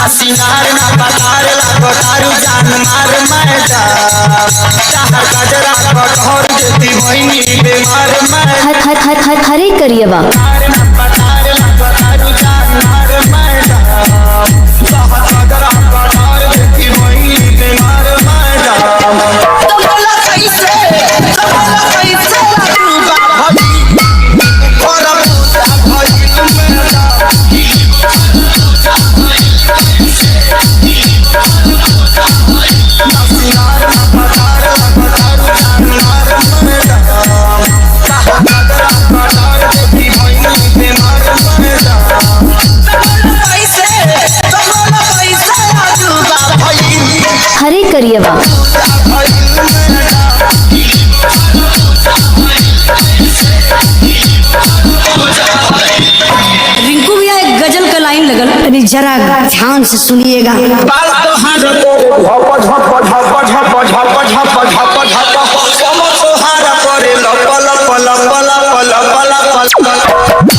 सिंगार ना पतार लागो तारू जान मार मैडम चाहर गजरा कठोर देती मोहिनी बीमार मैडम हरे करिएवा ना पतार लागो तारू जान मार मैडम चाहर गजरा कठोर देती मोहिनी बीमार मैडम तमला कैसे रूबा भली और पूजा भइल मैडम हरे करिएवा रिंकू भैया एक गजल का लाइन लगल अभी जरा ध्यान से सुनिएगा। करे लप लप लप लप लप लप